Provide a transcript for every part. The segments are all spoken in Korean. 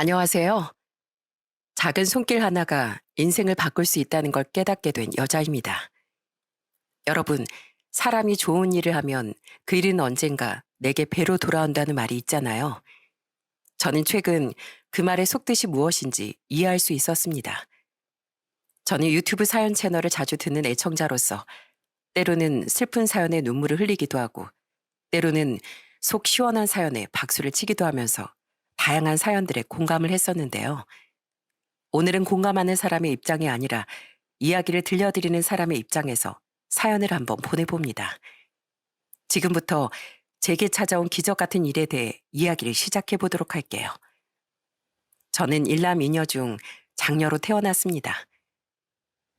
안녕하세요. 작은 손길 하나가 인생을 바꿀 수 있다는 걸 깨닫게 된 여자입니다. 여러분, 사람이 좋은 일을 하면 그 일은 언젠가 내게 배로 돌아온다는 말이 있잖아요. 저는 최근 그 말의 속뜻이 무엇인지 이해할 수 있었습니다. 저는 유튜브 사연 채널을 자주 듣는 애청자로서 때로는 슬픈 사연에 눈물을 흘리기도 하고 때로는 속 시원한 사연에 박수를 치기도 하면서 다양한 사연들에 공감을 했었는데요. 오늘은 공감하는 사람의 입장이 아니라 이야기를 들려드리는 사람의 입장에서 사연을 한번 보내봅니다. 지금부터 제게 찾아온 기적 같은 일에 대해 이야기를 시작해 보도록 할게요. 저는 일남 이녀 중 장녀로 태어났습니다.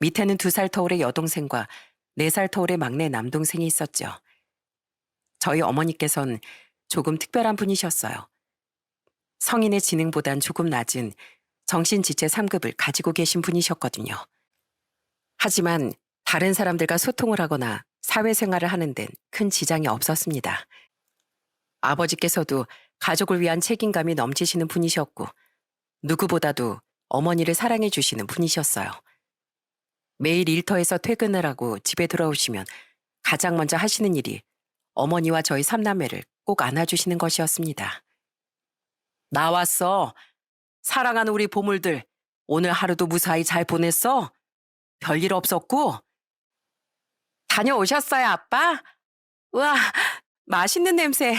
밑에는 2살 터울의 여동생과 4살 터울의 막내 남동생이 있었죠. 저희 어머니께선 조금 특별한 분이셨어요. 성인의 지능보단 조금 낮은 정신지체 3급을 가지고 계신 분이셨거든요. 하지만 다른 사람들과 소통을 하거나 사회생활을 하는 데는 큰 지장이 없었습니다. 아버지께서도 가족을 위한 책임감이 넘치시는 분이셨고 누구보다도 어머니를 사랑해 주시는 분이셨어요. 매일 일터에서 퇴근을 하고 집에 돌아오시면 가장 먼저 하시는 일이 어머니와 저희 3남매를 꼭 안아주시는 것이었습니다. 나왔어. 사랑하는 우리 보물들. 오늘 하루도 무사히 잘 보냈어? 별일 없었고? 다녀오셨어요, 아빠? 우와, 맛있는 냄새.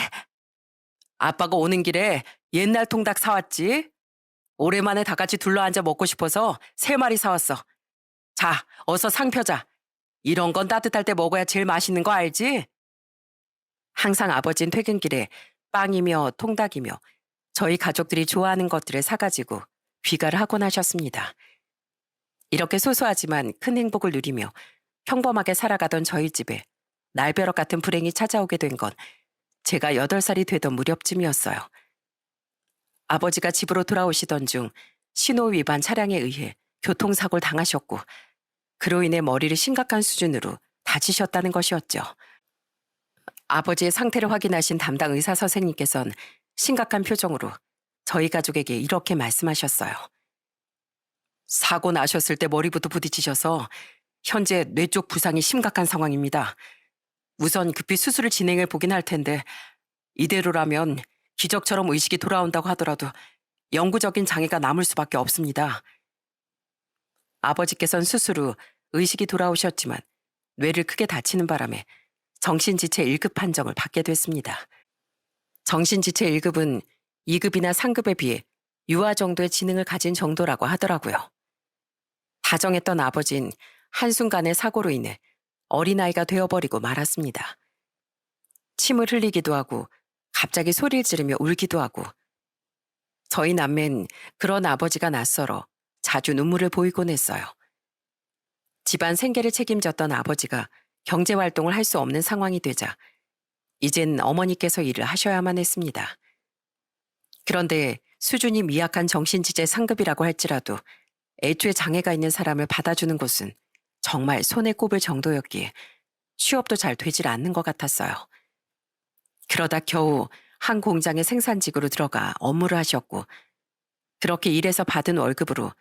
아빠가 오는 길에 옛날 통닭 사왔지? 오랜만에 다 같이 둘러앉아 먹고 싶어서 3마리 사왔어. 자, 어서 상 펴자. 이런 건 따뜻할 때 먹어야 제일 맛있는 거 알지? 항상 아버진 퇴근길에 빵이며 통닭이며 저희 가족들이 좋아하는 것들을 사가지고 귀가를 하곤 하셨습니다. 이렇게 소소하지만 큰 행복을 누리며 평범하게 살아가던 저희 집에 날벼락 같은 불행이 찾아오게 된 건 제가 8살이 되던 무렵쯤이었어요. 아버지가 집으로 돌아오시던 중 신호 위반 차량에 의해 교통사고를 당하셨고 그로 인해 머리를 심각한 수준으로 다치셨다는 것이었죠. 아버지의 상태를 확인하신 담당 의사 선생님께서는 심각한 표정으로 저희 가족에게 이렇게 말씀하셨어요. 사고 나셨을 때 머리부터 부딪히셔서 현재 뇌 쪽 부상이 심각한 상황입니다. 우선 급히 수술을 진행해 보긴 할 텐데 이대로라면 기적처럼 의식이 돌아온다고 하더라도 영구적인 장애가 남을 수밖에 없습니다. 아버지께서는 수술 후 의식이 돌아오셨지만 뇌를 크게 다치는 바람에 정신지체 1급 판정을 받게 됐습니다. 정신지체 1급은 2급이나 3급에 비해 유아 정도의 지능을 가진 정도라고 하더라고요. 다정했던 아버진 한순간의 사고로 인해 어린아이가 되어버리고 말았습니다. 침을 흘리기도 하고 갑자기 소리를 지르며 울기도 하고 저희 남매는 그런 아버지가 낯설어 자주 눈물을 보이곤 했어요. 집안 생계를 책임졌던 아버지가 경제활동을 할 수 없는 상황이 되자 이젠 어머니께서 일을 하셔야만 했습니다. 그런데 수준이 미약한 정신지체 상급이라고 할지라도 애초에 장애가 있는 사람을 받아주는 곳은 정말 손에 꼽을 정도였기에 취업도 잘 되질 않는 것 같았어요. 그러다 겨우 한 공장의 생산직으로 들어가 업무를 하셨고 그렇게 일해서 받은 월급으로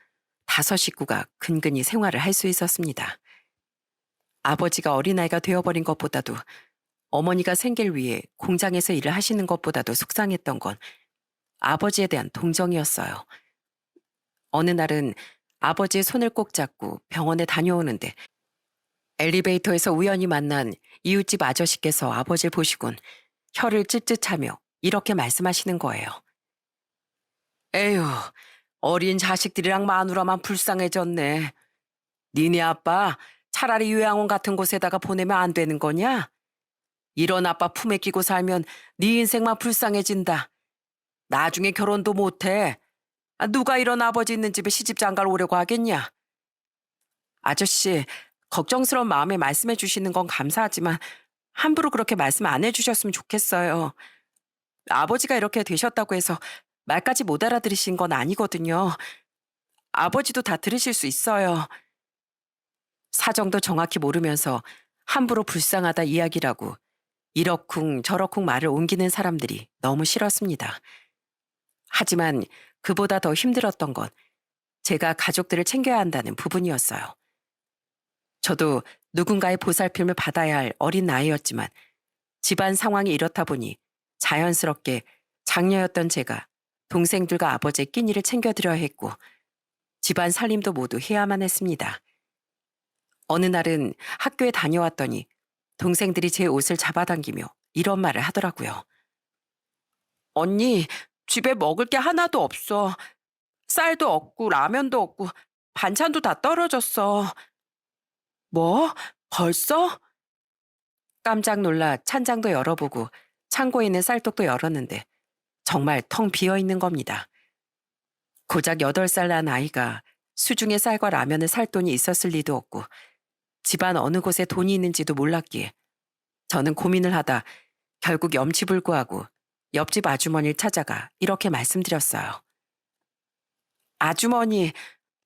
5 식구가 근근히 생활을 할 수 있었습니다. 아버지가 어린아이가 되어버린 것보다도 어머니가 생계를 위해 공장에서 일을 하시는 것보다도 속상했던 건 아버지에 대한 동정이었어요. 어느 날은 아버지의 손을 꼭 잡고 병원에 다녀오는데 엘리베이터에서 우연히 만난 이웃집 아저씨께서 아버지를 보시곤 혀를 찔찔차며 이렇게 말씀하시는 거예요. 에휴, 어린 자식들이랑 마누라만 불쌍해졌네. 니네 아빠 차라리 요양원 같은 곳에다가 보내면 안 되는 거냐? 이런 아빠 품에 끼고 살면 네 인생만 불쌍해진다. 나중에 결혼도 못해. 누가 이런 아버지 있는 집에 시집장가를 오려고 하겠냐? 아저씨, 걱정스러운 마음에 말씀해 주시는 건 감사하지만 함부로 그렇게 말씀 안 해주셨으면 좋겠어요. 아버지가 이렇게 되셨다고 해서 말까지 못 알아들으신 건 아니거든요. 아버지도 다 들으실 수 있어요. 사정도 정확히 모르면서 함부로 불쌍하다 이야기라고 이러쿵 저러쿵 말을 옮기는 사람들이 너무 싫었습니다. 하지만 그보다 더 힘들었던 건 제가 가족들을 챙겨야 한다는 부분이었어요. 저도 누군가의 보살핌을 받아야 할 어린 나이였지만 집안 상황이 이렇다 보니 자연스럽게 장녀였던 제가 동생들과 아버지의 끼니를 챙겨드려야 했고 집안 살림도 모두 해야만 했습니다. 어느 날은 학교에 다녀왔더니 동생들이 제 옷을 잡아당기며 이런 말을 하더라고요. 언니, 집에 먹을 게 하나도 없어. 쌀도 없고 라면도 없고 반찬도 다 떨어졌어. 뭐? 벌써? 깜짝 놀라 찬장도 열어보고 창고에 있는 쌀독도 열었는데 정말 텅 비어 있는 겁니다. 고작 8살 난 아이가 수중에 쌀과 라면을 살 돈이 있었을 리도 없고 집안 어느 곳에 돈이 있는지도 몰랐기에 저는 고민을 하다 결국 염치불구하고 옆집 아주머니를 찾아가 이렇게 말씀드렸어요. 아주머니,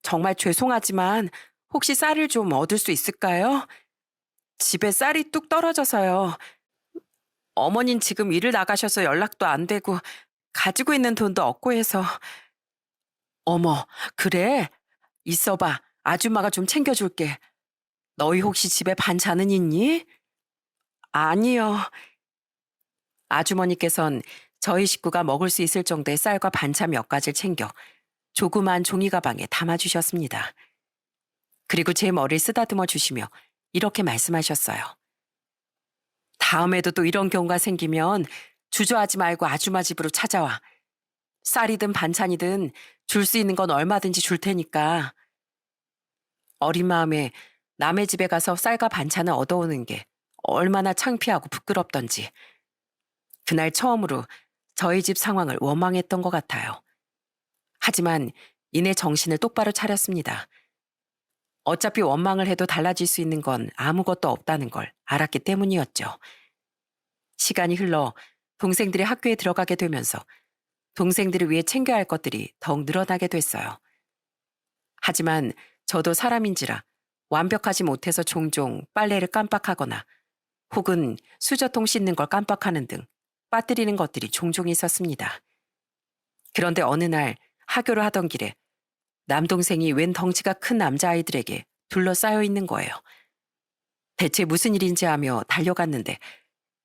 정말 죄송하지만 혹시 쌀을 좀 얻을 수 있을까요? 집에 쌀이 뚝 떨어져서요. 어머닌 지금 일을 나가셔서 연락도 안 되고 가지고 있는 돈도 없고 해서. 어머, 그래? 있어봐. 아줌마가 좀 챙겨줄게. 너희 혹시 집에 반찬은 있니? 아니요. 아주머니께선 저희 식구가 먹을 수 있을 정도의 쌀과 반찬 몇 가지를 챙겨 조그만 종이 가방에 담아주셨습니다. 그리고 제 머리를 쓰다듬어 주시며 이렇게 말씀하셨어요. 다음에도 또 이런 경우가 생기면 주저하지 말고 아줌마 집으로 찾아와. 쌀이든 반찬이든 줄 수 있는 건 얼마든지 줄 테니까. 어린 마음에 남의 집에 가서 쌀과 반찬을 얻어오는 게 얼마나 창피하고 부끄럽던지. 그날 처음으로 저희 집 상황을 원망했던 것 같아요. 하지만 이내 정신을 똑바로 차렸습니다. 어차피 원망을 해도 달라질 수 있는 건 아무것도 없다는 걸 알았기 때문이었죠. 시간이 흘러 동생들이 학교에 들어가게 되면서 동생들을 위해 챙겨야 할 것들이 더욱 늘어나게 됐어요. 하지만 저도 사람인지라 완벽하지 못해서 종종 빨래를 깜빡하거나 혹은 수저통 씻는 걸 깜빡하는 등 빠뜨리는 것들이 종종 있었습니다. 그런데 어느 날 하교를 하던 길에 남동생이 웬 덩치가 큰 남자아이들에게 둘러싸여 있는 거예요. 대체 무슨 일인지 하며 달려갔는데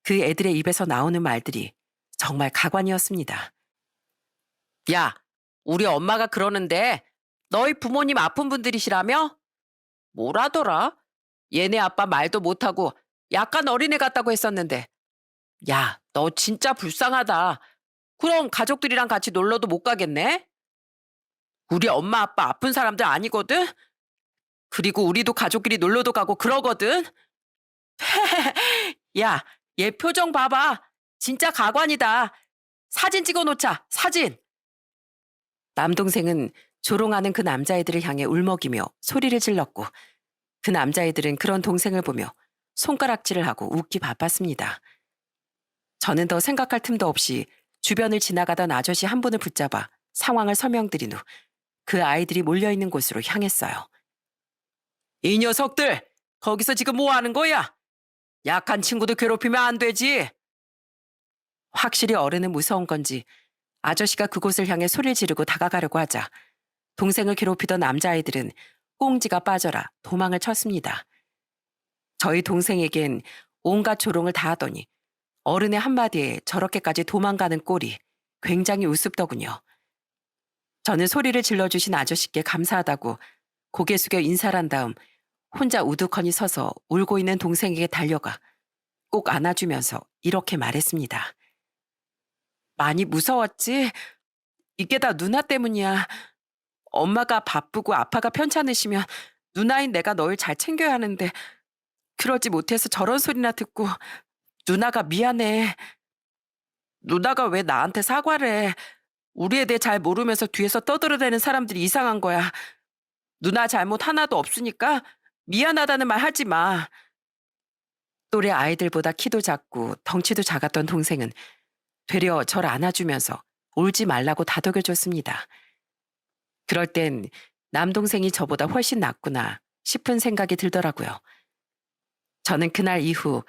그 애들의 입에서 나오는 말들이 정말 가관이었습니다. 야, 우리 엄마가 그러는데 너희 부모님 아픈 분들이시라며? 뭐라더라? 얘네 아빠 말도 못하고 약간 어린애 같다고 했었는데. 야, 너 진짜 불쌍하다. 그럼 가족들이랑 같이 놀러도 못 가겠네? 우리 엄마 아빠 아픈 사람들 아니거든? 그리고 우리도 가족끼리 놀러도 가고 그러거든? 야, 얘 표정 봐봐. 진짜 가관이다. 사진 찍어놓자, 사진. 남동생은 조롱하는 그 남자애들을 향해 울먹이며 소리를 질렀고 그 남자애들은 그런 동생을 보며 손가락질을 하고 웃기 바빴습니다. 저는 더 생각할 틈도 없이 주변을 지나가던 아저씨 한 분을 붙잡아 상황을 설명드린 후 그 아이들이 몰려있는 곳으로 향했어요. 이 녀석들! 거기서 지금 뭐 하는 거야? 약한 친구들 괴롭히면 안 되지. 확실히 어른은 무서운 건지 아저씨가 그곳을 향해 소리를 지르고 다가가려고 하자 동생을 괴롭히던 남자아이들은 꽁지가 빠져라 도망을 쳤습니다. 저희 동생에겐 온갖 조롱을 다 하더니 어른의 한마디에 저렇게까지 도망가는 꼴이 굉장히 우습더군요. 저는 소리를 질러주신 아저씨께 감사하다고 고개 숙여 인사를 한 다음 혼자 우두커니 서서 울고 있는 동생에게 달려가 꼭 안아주면서 이렇게 말했습니다. 많이 무서웠지? 이게 다 누나 때문이야. 엄마가 바쁘고 아빠가 편찮으시면 누나인 내가 널 잘 챙겨야 하는데 그러지 못해서 저런 소리나 듣고 누나가 미안해. 누나가 왜 나한테 사과를 해. 우리에 대해 잘 모르면서 뒤에서 떠들어대는 사람들이 이상한 거야. 누나 잘못 하나도 없으니까 미안하다는 말 하지 마. 또래 아이들보다 키도 작고 덩치도 작았던 동생은 되려 저를 안아주면서 울지 말라고 다독여줬습니다. 그럴 땐 남동생이 저보다 훨씬 낫구나 싶은 생각이 들더라고요. 저는 그날 이후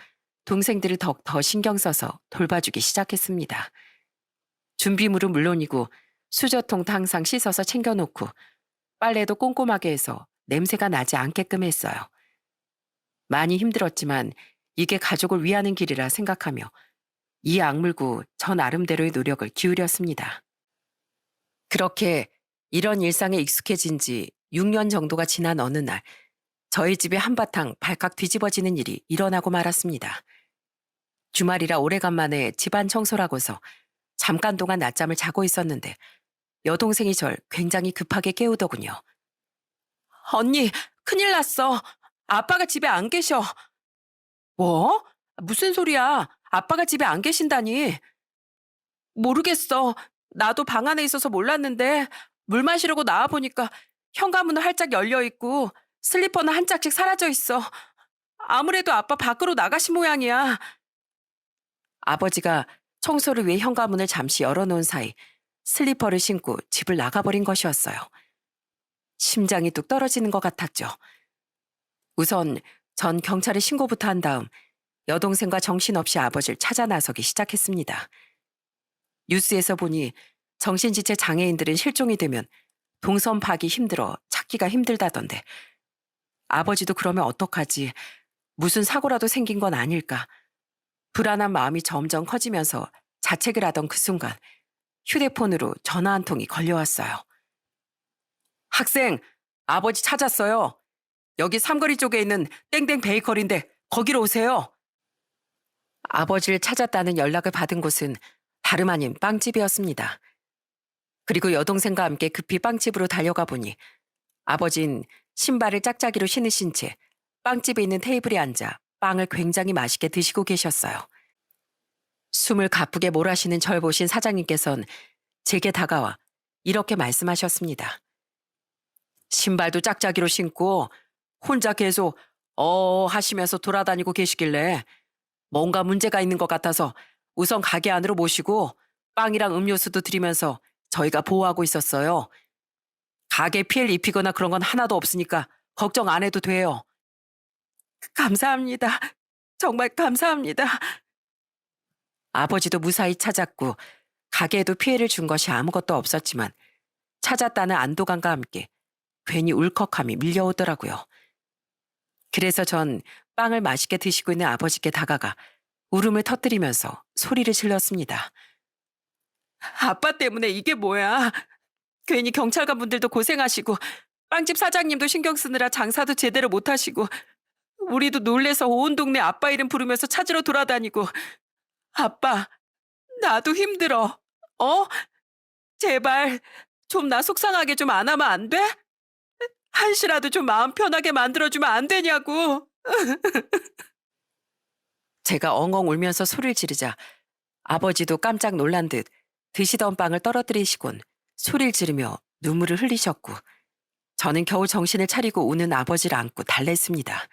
동생들을 더욱 더 신경 써서 돌봐주기 시작했습니다. 준비물은 물론이고 수저통도 항상 씻어서 챙겨놓고 빨래도 꼼꼼하게 해서 냄새가 나지 않게끔 했어요. 많이 힘들었지만 이게 가족을 위하는 길이라 생각하며 이 악물고 저 나름대로의 노력을 기울였습니다. 그렇게 이런 일상에 익숙해진 지 6년 정도가 지난 어느 날 저희 집에 한바탕 발칵 뒤집어지는 일이 일어나고 말았습니다. 주말이라 오래간만에 집안 청소라고서 잠깐 동안 낮잠을 자고 있었는데 여동생이 절 굉장히 급하게 깨우더군요. 언니, 큰일 났어. 아빠가 집에 안 계셔. 뭐? 무슨 소리야? 아빠가 집에 안 계신다니. 모르겠어. 나도 방 안에 있어서 몰랐는데 물 마시려고 나와보니까 현관문은 활짝 열려 있고 슬리퍼는 한 짝씩 사라져 있어. 아무래도 아빠 밖으로 나가신 모양이야. 아버지가 청소를 위해 현관문을 잠시 열어놓은 사이 슬리퍼를 신고 집을 나가버린 것이었어요. 심장이 뚝 떨어지는 것 같았죠. 우선 전 경찰에 신고부터 한 다음 여동생과 정신없이 아버지를 찾아 나서기 시작했습니다. 뉴스에서 보니 정신지체 장애인들은 실종이 되면 동선 파기 힘들어 찾기가 힘들다던데 아버지도 그러면 어떡하지? 무슨 사고라도 생긴 건 아닐까? 불안한 마음이 점점 커지면서 자책을 하던 그 순간 휴대폰으로 전화 한 통이 걸려왔어요. 학생, 아버지 찾았어요. 여기 삼거리 쪽에 있는 땡땡 베이커리인데 거기로 오세요. 아버지를 찾았다는 연락을 받은 곳은 다름 아닌 빵집이었습니다. 그리고 여동생과 함께 급히 빵집으로 달려가 보니 아버진 신발을 짝짝이로 신으신 채 빵집에 있는 테이블에 앉아 빵을 굉장히 맛있게 드시고 계셨어요. 숨을 가쁘게 몰아쉬는 절 보신 사장님께서는 제게 다가와 이렇게 말씀하셨습니다. 신발도 짝짝이로 신고 혼자 계속 하시면서 돌아다니고 계시길래 뭔가 문제가 있는 것 같아서 우선 가게 안으로 모시고 빵이랑 음료수도 드리면서 저희가 보호하고 있었어요. 가게 피해를 입히거나 그런 건 하나도 없으니까 걱정 안 해도 돼요. 감사합니다. 정말 감사합니다. 아버지도 무사히 찾았고 가게에도 피해를 준 것이 아무것도 없었지만 찾았다는 안도감과 함께 괜히 울컥함이 밀려오더라고요. 그래서 전 빵을 맛있게 드시고 있는 아버지께 다가가 울음을 터뜨리면서 소리를 질렀습니다. 아빠 때문에 이게 뭐야? 괜히 경찰관 분들도 고생하시고 빵집 사장님도 신경 쓰느라 장사도 제대로 못하시고 우리도 놀래서 온 동네 아빠 이름 부르면서 찾으러 돌아다니고 아빠, 나도 힘들어. 어? 제발 좀 나 속상하게 좀 안 하면 안 돼? 한시라도 좀 마음 편하게 만들어주면 안 되냐고. 제가 엉엉 울면서 소리를 지르자 아버지도 깜짝 놀란 듯 드시던 빵을 떨어뜨리시곤 소리를 지르며 눈물을 흘리셨고 저는 겨우 정신을 차리고 우는 아버지를 안고 달랬습니다.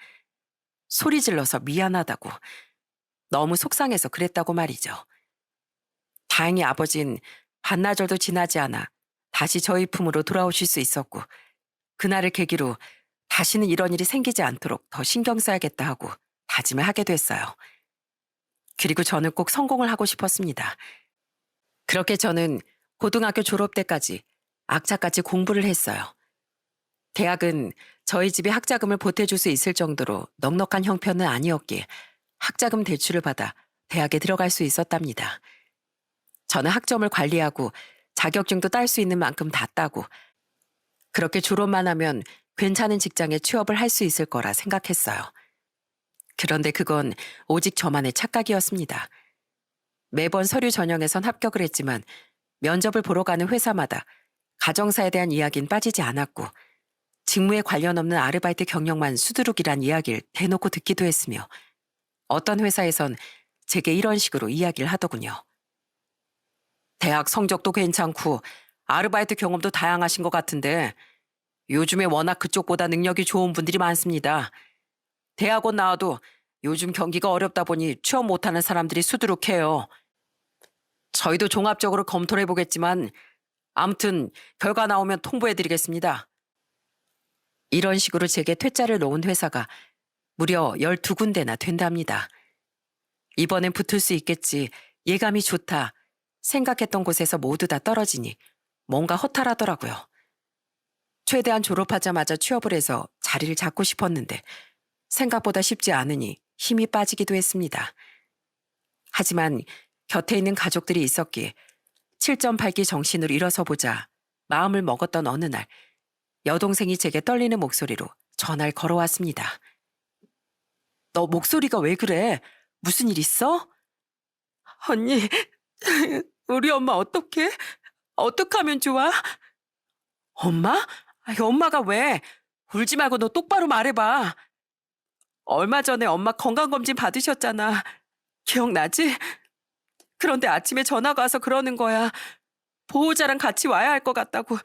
소리 질러서 미안하다고. 너무 속상해서 그랬다고 말이죠. 다행히 아버진 반나절도 지나지 않아 다시 저희 품으로 돌아오실 수 있었고 그날을 계기로 다시는 이런 일이 생기지 않도록 더 신경 써야겠다 하고 다짐을 하게 됐어요. 그리고 저는 꼭 성공을 하고 싶었습니다. 그렇게 저는 고등학교 졸업 때까지 악착같이 공부를 했어요. 대학은 저희 집이 학자금을 보태줄 수 있을 정도로 넉넉한 형편은 아니었기에 학자금 대출을 받아 대학에 들어갈 수 있었답니다. 저는 학점을 관리하고 자격증도 딸 수 있는 만큼 다 따고 그렇게 졸업만 하면 괜찮은 직장에 취업을 할 수 있을 거라 생각했어요. 그런데 그건 오직 저만의 착각이었습니다. 매번 서류 전형에선 합격을 했지만 면접을 보러 가는 회사마다 가정사에 대한 이야기는 빠지지 않았고 직무에 관련 없는 아르바이트 경력만 수두룩이란 이야기를 대놓고 듣기도 했으며 어떤 회사에선 제게 이런 식으로 이야기를 하더군요. 대학 성적도 괜찮고 아르바이트 경험도 다양하신 것 같은데 요즘에 워낙 그쪽보다 능력이 좋은 분들이 많습니다. 대학원 나와도 요즘 경기가 어렵다 보니 취업 못하는 사람들이 수두룩해요. 저희도 종합적으로 검토를 해보겠지만 아무튼 결과 나오면 통보해드리겠습니다. 이런 식으로 제게 퇴짜를 놓은 회사가 무려 12군데나 된답니다. 이번엔 붙을 수 있겠지, 예감이 좋다 생각했던 곳에서 모두 다 떨어지니 뭔가 허탈하더라고요. 최대한 졸업하자마자 취업을 해서 자리를 잡고 싶었는데 생각보다 쉽지 않으니 힘이 빠지기도 했습니다. 하지만 곁에 있는 가족들이 있었기에 7.8기 정신으로 일어서 보자 마음을 먹었던 어느 날 여동생이 제게 떨리는 목소리로 전화를 걸어왔습니다. 너 목소리가 왜 그래? 무슨 일 있어? 언니, 우리 엄마 어떡해? 어떡하면 좋아? 엄마? 아이, 엄마가 왜? 울지 말고 너 똑바로 말해봐. 얼마 전에 엄마 건강검진 받으셨잖아. 기억나지? 그런데 아침에 전화가 와서 그러는 거야. 보호자랑 같이 와야 할 것 같다고.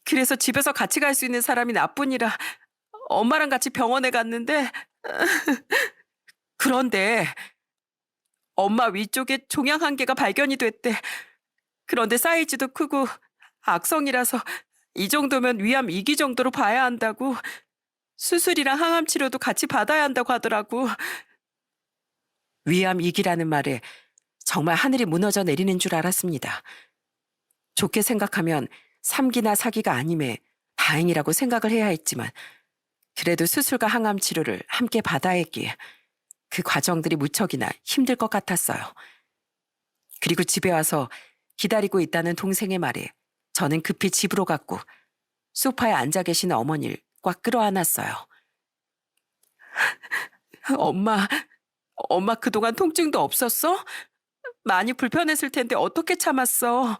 그래서 집에서 같이 갈 수 있는 사람이 나뿐이라 엄마랑 같이 병원에 갔는데 그런데 엄마 위쪽에 종양 한 개가 발견이 됐대. 그런데 사이즈도 크고 악성이라서 이 정도면 위암 2기 정도로 봐야 한다고. 수술이랑 항암 치료도 같이 받아야 한다고 하더라고. 위암 2기라는 말에 정말 하늘이 무너져 내리는 줄 알았습니다. 좋게 생각하면 3기나 4기가 아님에 다행이라고 생각을 해야 했지만 그래도 수술과 항암 치료를 함께 받아야 했기에 그 과정들이 무척이나 힘들 것 같았어요. 그리고 집에 와서 기다리고 있다는 동생의 말에 저는 급히 집으로 갔고 소파에 앉아 계신 어머니를 꽉 끌어안았어요. 엄마 그동안 통증도 없었어? 많이 불편했을 텐데 어떻게 참았어?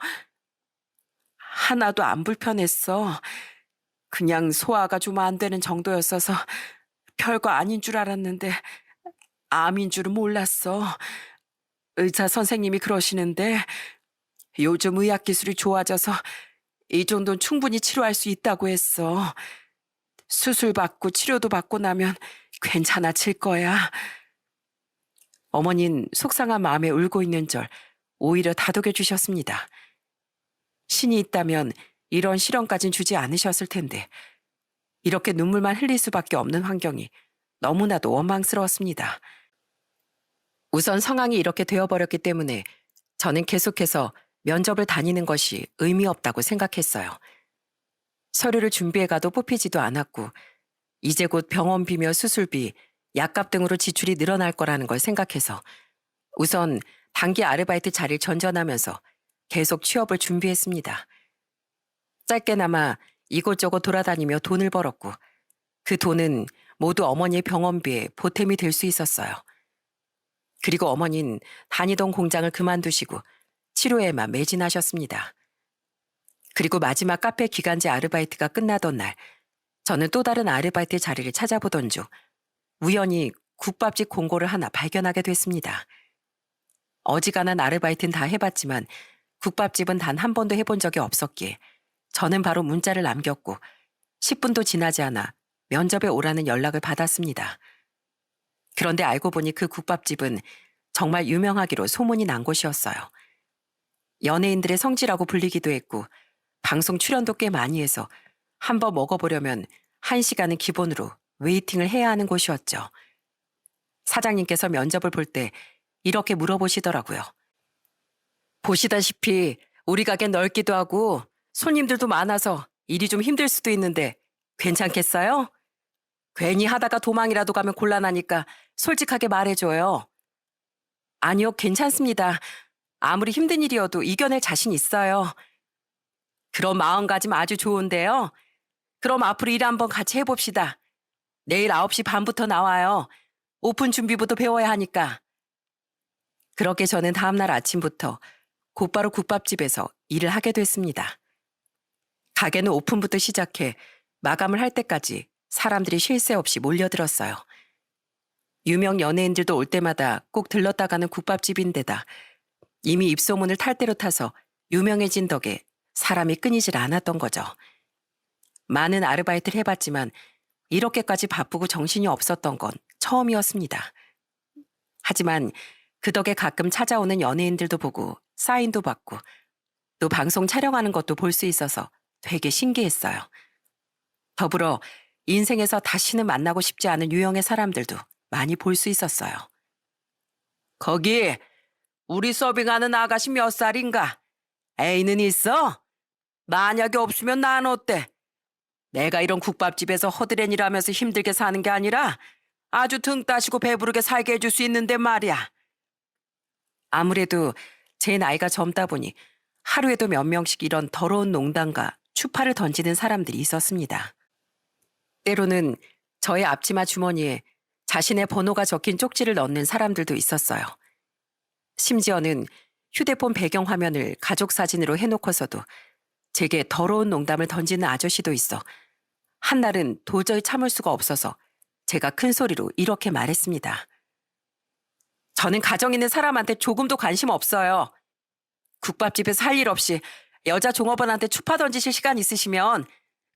하나도 안 불편했어. 그냥 소화가 좀 안 되는 정도였어서 별거 아닌 줄 알았는데 암인 줄은 몰랐어. 의사 선생님이 그러시는데 요즘 의학 기술이 좋아져서 이 정도는 충분히 치료할 수 있다고 했어. 수술 받고 치료도 받고 나면 괜찮아질 거야. 어머니는 속상한 마음에 울고 있는 절 오히려 다독여 주셨습니다. 신이 있다면 이런 실언까진 주지 않으셨을 텐데 이렇게 눈물만 흘릴 수밖에 없는 환경이 너무나도 원망스러웠습니다. 우선 상황이 이렇게 되어버렸기 때문에 저는 계속해서 면접을 다니는 것이 의미 없다고 생각했어요. 서류를 준비해가도 뽑히지도 않았고 이제 곧 병원비며 수술비, 약값 등으로 지출이 늘어날 거라는 걸 생각해서 우선 단기 아르바이트 자리를 전전하면서 계속 취업을 준비했습니다. 짧게나마 이곳저곳 돌아다니며 돈을 벌었고 그 돈은 모두 어머니의 병원비에 보탬이 될 수 있었어요. 그리고 어머니는 다니던 공장을 그만두시고 치료에만 매진하셨습니다. 그리고 마지막 카페 기간제 아르바이트가 끝나던 날 저는 또 다른 아르바이트 자리를 찾아보던 중 우연히 국밥집 공고를 하나 발견하게 됐습니다. 어지간한 아르바이트는 다 해봤지만 국밥집은 단 한 번도 해본 적이 없었기에 저는 바로 문자를 남겼고 10분도 지나지 않아 면접에 오라는 연락을 받았습니다. 그런데 알고 보니 그 국밥집은 정말 유명하기로 소문이 난 곳이었어요. 연예인들의 성지라고 불리기도 했고 방송 출연도 꽤 많이 해서 한번 먹어보려면 1시간은 기본으로 웨이팅을 해야 하는 곳이었죠. 사장님께서 면접을 볼 때 이렇게 물어보시더라고요. 보시다시피 우리 가게 넓기도 하고 손님들도 많아서 일이 좀 힘들 수도 있는데 괜찮겠어요? 괜히 하다가 도망이라도 가면 곤란하니까 솔직하게 말해줘요. 아니요, 괜찮습니다. 아무리 힘든 일이어도 이겨낼 자신 있어요. 그런 마음가짐 아주 좋은데요. 그럼 앞으로 일 한번 같이 해봅시다. 내일 9시 반부터 나와요. 오픈 준비부터 배워야 하니까. 그렇게 저는 다음날 아침부터 곧바로 국밥집에서 일을 하게 됐습니다. 가게는 오픈부터 시작해 마감을 할 때까지 사람들이 쉴 새 없이 몰려들었어요. 유명 연예인들도 올 때마다 꼭 들렀다 가는 국밥집인데다 이미 입소문을 탈대로 타서 유명해진 덕에 사람이 끊이질 않았던 거죠. 많은 아르바이트를 해봤지만 이렇게까지 바쁘고 정신이 없었던 건 처음이었습니다. 하지만 그 덕에 가끔 찾아오는 연예인들도 보고 사인도 받고 또 방송 촬영하는 것도 볼 수 있어서 되게 신기했어요. 더불어 인생에서 다시는 만나고 싶지 않은 유형의 사람들도 많이 볼 수 있었어요. 거기 우리 서빙하는 아가씨 몇 살인가? 애인은 있어? 만약에 없으면 난 어때? 내가 이런 국밥집에서 허드렛일하면서 힘들게 사는 게 아니라 아주 등 따시고 배부르게 살게 해줄 수 있는데 말이야. 아무래도 제 나이가 젊다 보니 하루에도 몇 명씩 이런 더러운 농담과 추파를 던지는 사람들이 있었습니다. 때로는 저의 앞치마 주머니에 자신의 번호가 적힌 쪽지를 넣는 사람들도 있었어요. 심지어는 휴대폰 배경화면을 가족 사진으로 해놓고서도 제게 더러운 농담을 던지는 아저씨도 있어 한날은 도저히 참을 수가 없어서 제가 큰 소리로 이렇게 말했습니다. 저는 가정 있는 사람한테 조금도 관심 없어요. 국밥집에서 할 일 없이 여자 종업원한테 추파 던지실 시간 있으시면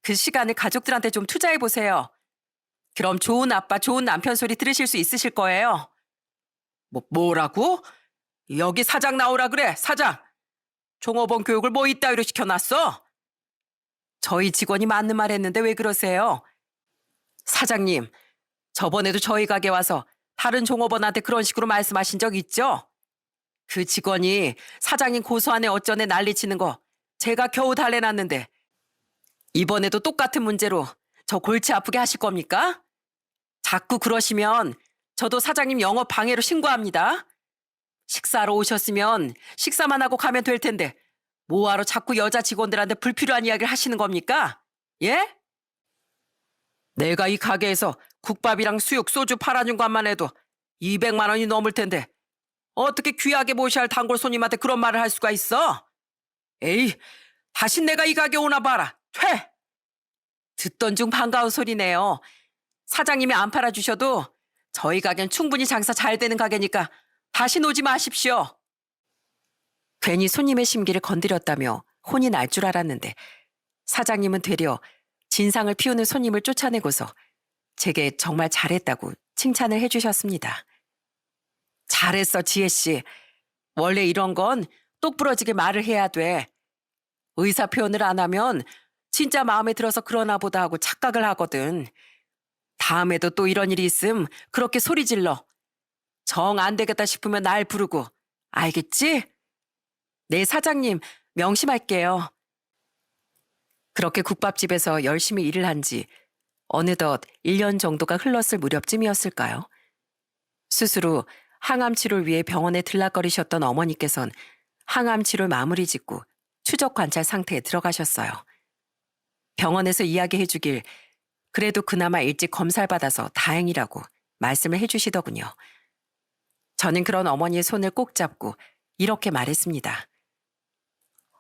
그 시간을 가족들한테 좀 투자해 보세요. 그럼 좋은 아빠, 좋은 남편 소리 들으실 수 있으실 거예요. 뭐라고? 여기 사장 나오라 그래, 사장. 종업원 교육을 뭐 이따위로 시켜놨어? 저희 직원이 맞는 말 했는데 왜 그러세요? 사장님, 저번에도 저희 가게 와서 다른 종업원한테 그런 식으로 말씀하신 적 있죠? 그 직원이 사장님 고소하네 어쩌네 난리치는 거 제가 겨우 달래놨는데 이번에도 똑같은 문제로 저 골치 아프게 하실 겁니까? 자꾸 그러시면 저도 사장님 영업 방해로 신고합니다. 식사하러 오셨으면 식사만 하고 가면 될 텐데 뭐하러 자꾸 여자 직원들한테 불필요한 이야기를 하시는 겁니까? 예? 내가 이 가게에서 국밥이랑 수육, 소주 팔아준 것만 해도 200만 원이 넘을 텐데 어떻게 귀하게 모셔야 할 단골 손님한테 그런 말을 할 수가 있어? 에이, 다시 내가 이 가게 오나 봐라. 퇴! 듣던 중 반가운 소리네요. 사장님이 안 팔아주셔도 저희 가게는 충분히 장사 잘 되는 가게니까 다시 오지 마십시오. 괜히 손님의 심기를 건드렸다며 혼이 날 줄 알았는데 사장님은 되려 진상을 피우는 손님을 쫓아내고서 제게 정말 잘했다고 칭찬을 해주셨습니다. 잘했어, 지혜씨. 원래 이런 건 똑부러지게 말을 해야 돼. 의사 표현을 안 하면 진짜 마음에 들어서 그러나 보다 하고 착각을 하거든. 다음에도 또 이런 일이 있음 그렇게 소리 질러. 정 안 되겠다 싶으면 날 부르고. 알겠지? 네, 사장님, 명심할게요. 그렇게 국밥집에서 열심히 일을 한 지 어느덧 1년 정도가 흘렀을 무렵쯤이었을까요? 스스로 항암 치료를 위해 병원에 들락거리셨던 어머니께선 항암 치료를 마무리 짓고 추적 관찰 상태에 들어가셨어요. 병원에서 이야기해 주길 그래도 그나마 일찍 검사를 받아서 다행이라고 말씀을 해 주시더군요. 저는 그런 어머니의 손을 꼭 잡고 이렇게 말했습니다.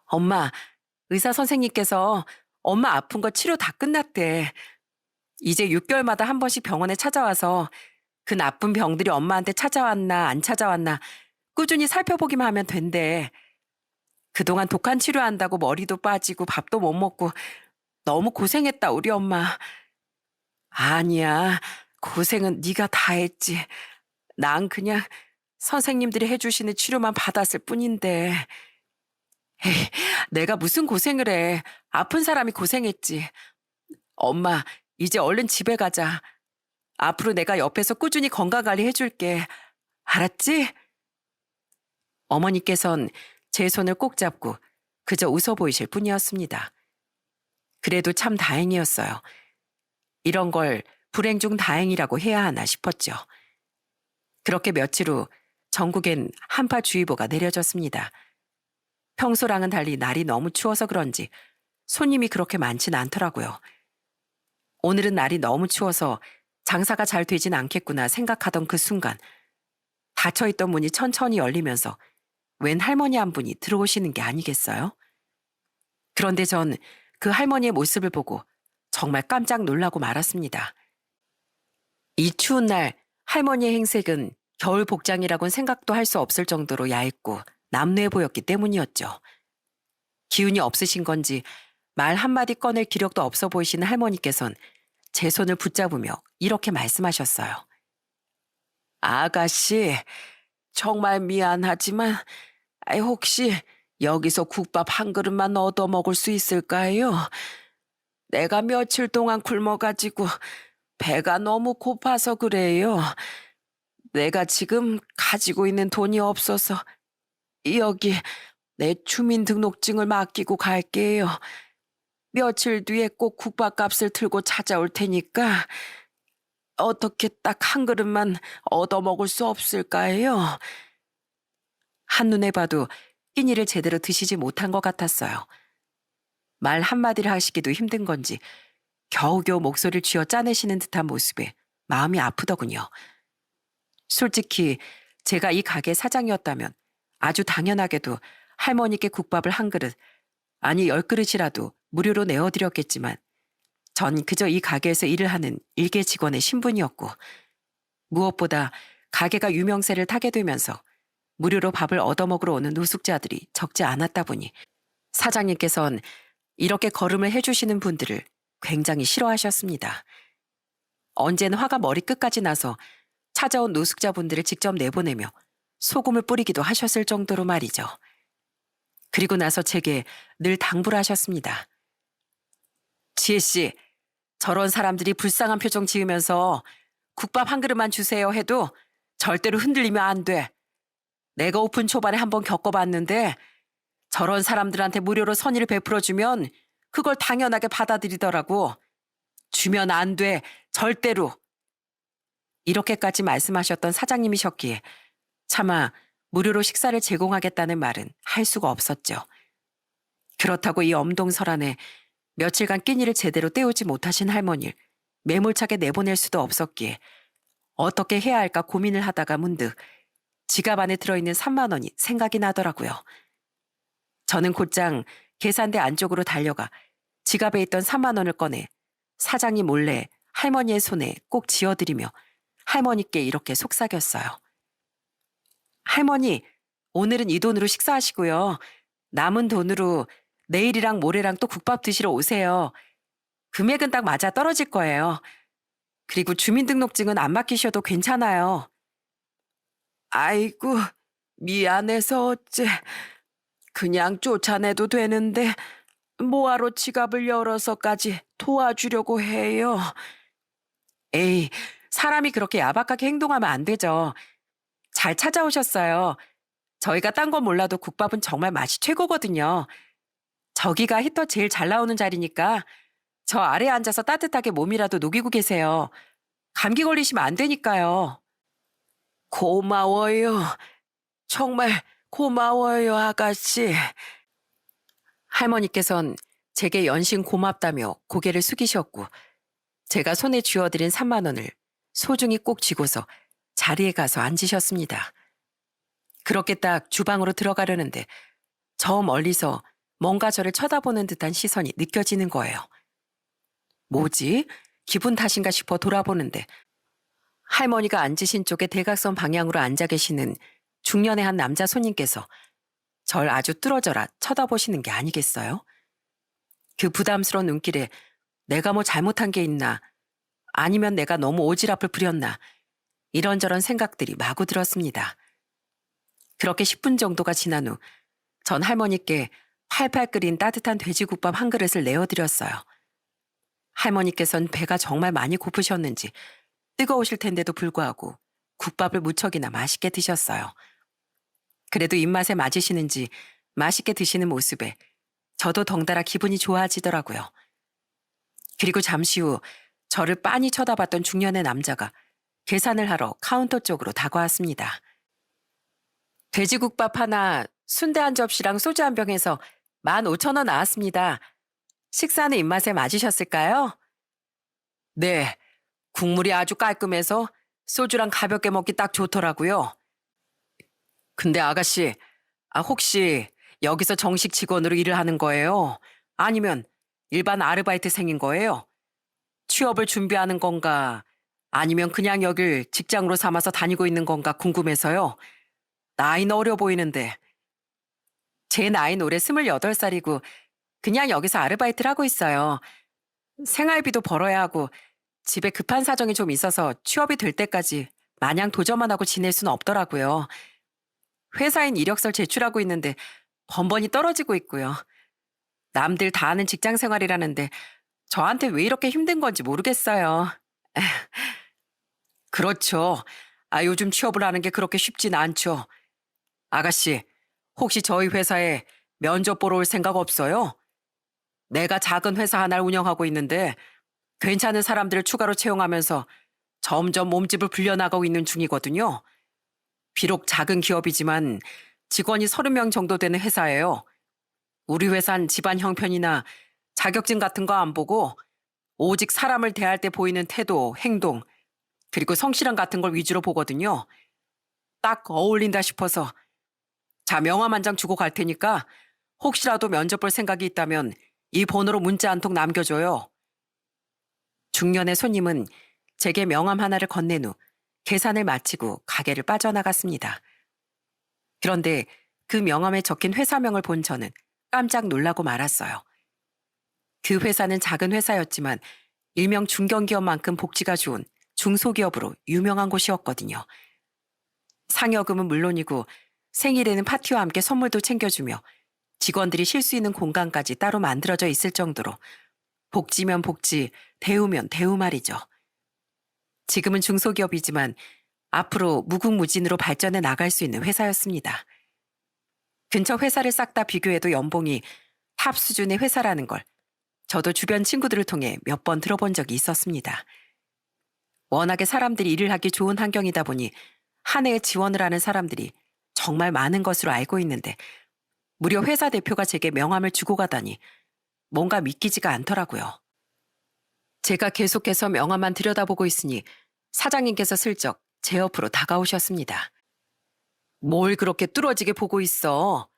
엄마, 의사 선생님께서 엄마 아픈 거 치료 다 끝났대. 이제 6개월마다 한 번씩 병원에 찾아와서 그 나쁜 병들이 엄마한테 찾아왔나 안 찾아왔나 꾸준히 살펴보기만 하면 된대. 그동안 독한 치료한다고 머리도 빠지고 밥도 못 먹고 너무 고생했다 우리 엄마. 아니야, 고생은 네가 다 했지. 난 그냥 선생님들이 해주시는 치료만 받았을 뿐인데. 에이, 내가 무슨 고생을 해. 아픈 사람이 고생했지. 엄마, 이제 얼른 집에 가자. 앞으로 내가 옆에서 꾸준히 건강관리 해줄게. 알았지? 어머니께선 제 손을 꼭 잡고 그저 웃어 보이실 뿐이었습니다. 그래도 참 다행이었어요. 이런 걸 불행 중 다행이라고 해야 하나 싶었죠. 그렇게 며칠 후 전국엔 한파주의보가 내려졌습니다. 평소랑은 달리 날이 너무 추워서 그런지 손님이 그렇게 많진 않더라고요. 오늘은 날이 너무 추워서 장사가 잘 되진 않겠구나 생각하던 그 순간 닫혀있던 문이 천천히 열리면서 웬 할머니 한 분이 들어오시는 게 아니겠어요? 그런데 전 그 할머니의 모습을 보고 정말 깜짝 놀라고 말았습니다. 이 추운 날 할머니의 행색은 겨울 복장이라곤 생각도 할 수 없을 정도로 얇고 남루해 보였기 때문이었죠. 기운이 없으신 건지 말 한마디 꺼낼 기력도 없어 보이시는 할머니께선 제 손을 붙잡으며 이렇게 말씀하셨어요. 아가씨, 정말 미안하지만 혹시 여기서 국밥 한 그릇만 얻어 먹을 수 있을까요? 내가 며칠 동안 굶어가지고 배가 너무 고파서 그래요. 내가 지금 가지고 있는 돈이 없어서 여기 내 주민등록증을 맡기고 갈게요. 며칠 뒤에 꼭 국밥값을 들고 찾아올 테니까 어떻게 딱 한 그릇만 얻어먹을 수 없을까요? 한눈에 봐도 끼니를 제대로 드시지 못한 것 같았어요. 말 한마디를 하시기도 힘든 건지 겨우겨우 목소리를 쥐어 짜내시는 듯한 모습에 마음이 아프더군요. 솔직히 제가 이 가게 사장이었다면 아주 당연하게도 할머니께 국밥을 한 그릇, 아니 10그릇이라도 무료로 내어드렸겠지만 전 그저 이 가게에서 일을 하는 일개 직원의 신분이었고 무엇보다 가게가 유명세를 타게 되면서 무료로 밥을 얻어먹으러 오는 노숙자들이 적지 않았다 보니 사장님께선 이렇게 걸음을 해주시는 분들을 굉장히 싫어하셨습니다. 언제는 화가 머리끝까지 나서 찾아온 노숙자분들을 직접 내보내며 소금을 뿌리기도 하셨을 정도로 말이죠. 그리고 나서 제게 늘 당부를 하셨습니다. 지혜씨, 저런 사람들이 불쌍한 표정 지으면서 국밥 한 그릇만 주세요 해도 절대로 흔들리면 안 돼. 내가 오픈 초반에 한번 겪어봤는데 저런 사람들한테 무료로 선의를 베풀어주면 그걸 당연하게 받아들이더라고. 주면 안 돼. 절대로. 이렇게까지 말씀하셨던 사장님이셨기에 차마 무료로 식사를 제공하겠다는 말은 할 수가 없었죠. 그렇다고 이 엄동설안에 며칠간 끼니를 제대로 때우지 못하신 할머니를 매몰차게 내보낼 수도 없었기에 어떻게 해야 할까 고민을 하다가 문득 지갑 안에 들어있는 3만 원이 생각이 나더라고요. 저는 곧장 계산대 안쪽으로 달려가 지갑에 있던 3만 원을 꺼내 사장님 몰래 할머니의 손에 꼭 쥐어드리며 할머니께 이렇게 속삭였어요. 할머니, 오늘은 이 돈으로 식사하시고요. 남은 돈으로 내일이랑 모레랑 또 국밥 드시러 오세요. 금액은 딱 맞아 떨어질 거예요. 그리고 주민등록증은 안 맡기셔도 괜찮아요. 아이고, 미안해서 어째. 그냥 쫓아내도 되는데 뭐하러 지갑을 열어서까지 도와주려고 해요. 에이, 사람이 그렇게 야박하게 행동하면 안 되죠. 잘 찾아오셨어요. 저희가 딴 건 몰라도 국밥은 정말 맛이 최고거든요. 저기가 히터 제일 잘 나오는 자리니까 저 아래에 앉아서 따뜻하게 몸이라도 녹이고 계세요. 감기 걸리시면 안 되니까요. 고마워요. 정말 고마워요, 아가씨. 할머니께선 제게 연신 고맙다며 고개를 숙이셨고 제가 손에 쥐어드린 3만 원을 소중히 꼭 쥐고서 자리에 가서 앉으셨습니다. 그렇게 딱 주방으로 들어가려는데 저 멀리서 뭔가 저를 쳐다보는 듯한 시선이 느껴지는 거예요. 뭐지? 기분 탓인가 싶어 돌아보는데 할머니가 앉으신 쪽에 대각선 방향으로 앉아 계시는 중년의 한 남자 손님께서 절 아주 뚫어져라 쳐다보시는 게 아니겠어요? 그 부담스러운 눈길에 내가 뭐 잘못한 게 있나 아니면 내가 너무 오지랖을 부렸나 이런저런 생각들이 마구 들었습니다. 그렇게 10분 정도가 지난 후 전 할머니께 팔팔 끓인 따뜻한 돼지국밥 한 그릇을 내어드렸어요. 할머니께선 배가 정말 많이 고프셨는지 뜨거우실 텐데도 불구하고 국밥을 무척이나 맛있게 드셨어요. 그래도 입맛에 맞으시는지 맛있게 드시는 모습에 저도 덩달아 기분이 좋아지더라고요. 그리고 잠시 후 저를 빤히 쳐다봤던 중년의 남자가 계산을 하러 카운터 쪽으로 다가왔습니다. 돼지국밥 하나, 순대 한 접시랑 소주 한 병에서 15,000원 나왔습니다. 식사는 입맛에 맞으셨을까요? 네, 국물이 아주 깔끔해서 소주랑 가볍게 먹기 딱 좋더라고요. 근데 아가씨, 혹시 여기서 정식 직원으로 일을 하는 거예요? 아니면 일반 아르바이트생인 거예요? 취업을 준비하는 건가? 아니면 그냥 여길 직장으로 삼아서 다니고 있는 건가 궁금해서요. 나이는 어려 보이는데. 제 나이는 올해 28살이고 그냥 여기서 아르바이트를 하고 있어요. 생활비도 벌어야 하고 집에 급한 사정이 좀 있어서 취업이 될 때까지 마냥 도전만 하고 지낼 수는 없더라고요. 회사인 이력서 제출하고 있는데 번번이 떨어지고 있고요. 남들 다 아는 직장 생활이라는데 저한테 왜 이렇게 힘든 건지 모르겠어요. 그렇죠. 요즘 취업을 하는 게 그렇게 쉽진 않죠. 아가씨, 혹시 저희 회사에 면접 보러 올 생각 없어요? 내가 작은 회사 하나를 운영하고 있는데 괜찮은 사람들을 추가로 채용하면서 점점 몸집을 불려나가고 있는 중이거든요. 비록 작은 기업이지만 직원이 30명 정도 되는 회사예요. 우리 회사는 집안 형편이나 자격증 같은 거 안 보고 오직 사람을 대할 때 보이는 태도, 행동, 그리고 성실함 같은 걸 위주로 보거든요. 딱 어울린다 싶어서 자, 명함 한 장 주고 갈 테니까 혹시라도 면접 볼 생각이 있다면 이 번호로 문자 한 통 남겨줘요. 중년의 손님은 제게 명함 하나를 건넨 후 계산을 마치고 가게를 빠져나갔습니다. 그런데 그 명함에 적힌 회사명을 본 저는 깜짝 놀라고 말았어요. 그 회사는 작은 회사였지만 일명 중견기업만큼 복지가 좋은 중소기업으로 유명한 곳이었거든요. 상여금은 물론이고 생일에는 파티와 함께 선물도 챙겨주며 직원들이 쉴 수 있는 공간까지 따로 만들어져 있을 정도로 복지면 복지, 대우면 대우 말이죠. 지금은 중소기업이지만 앞으로 무궁무진으로 발전해 나갈 수 있는 회사였습니다. 근처 회사를 싹 다 비교해도 연봉이 탑 수준의 회사라는 걸 저도 주변 친구들을 통해 몇 번 들어본 적이 있었습니다. 워낙에 사람들이 일을 하기 좋은 환경이다 보니 한 해에 지원을 하는 사람들이 정말 많은 것으로 알고 있는데 무려 회사 대표가 제게 명함을 주고 가다니 뭔가 믿기지가 않더라고요. 제가 계속해서 명함만 들여다보고 있으니 사장님께서 슬쩍 제 옆으로 다가오셨습니다. 뭘 그렇게 뚫어지게 보고 있어?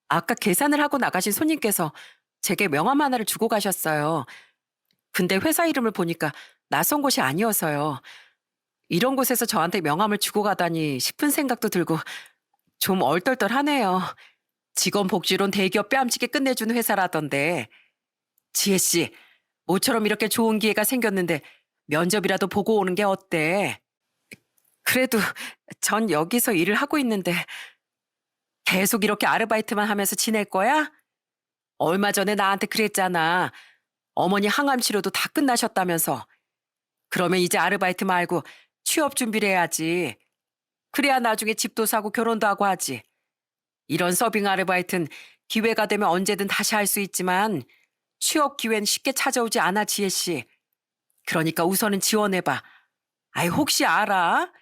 아까 계산을 하고 나가신 손님께서 제게 명함 하나를 주고 가셨어요. 근데 회사 이름을 보니까 낯선 곳이 아니어서요. 이런 곳에서 저한테 명함을 주고 가다니 싶은 생각도 들고 좀 얼떨떨하네요. 직원 복지론 대기업 뺨치게 끝내주는 회사라던데. 지혜 씨, 모처럼 이렇게 좋은 기회가 생겼는데 면접이라도 보고 오는 게 어때? 그래도 전 여기서 일을 하고 있는데 계속 이렇게 아르바이트만 하면서 지낼 거야? 얼마 전에 나한테 그랬잖아. 어머니 항암 치료도 다 끝나셨다면서. 그러면 이제 아르바이트 말고 취업 준비를 해야지. 그래야 나중에 집도 사고 결혼도 하고 하지. 이런 서빙 아르바이트는 기회가 되면 언제든 다시 할 수 있지만 취업 기회는 쉽게 찾아오지 않아, 지혜 씨. 그러니까 우선은 지원해봐. 아이, 혹시 알아?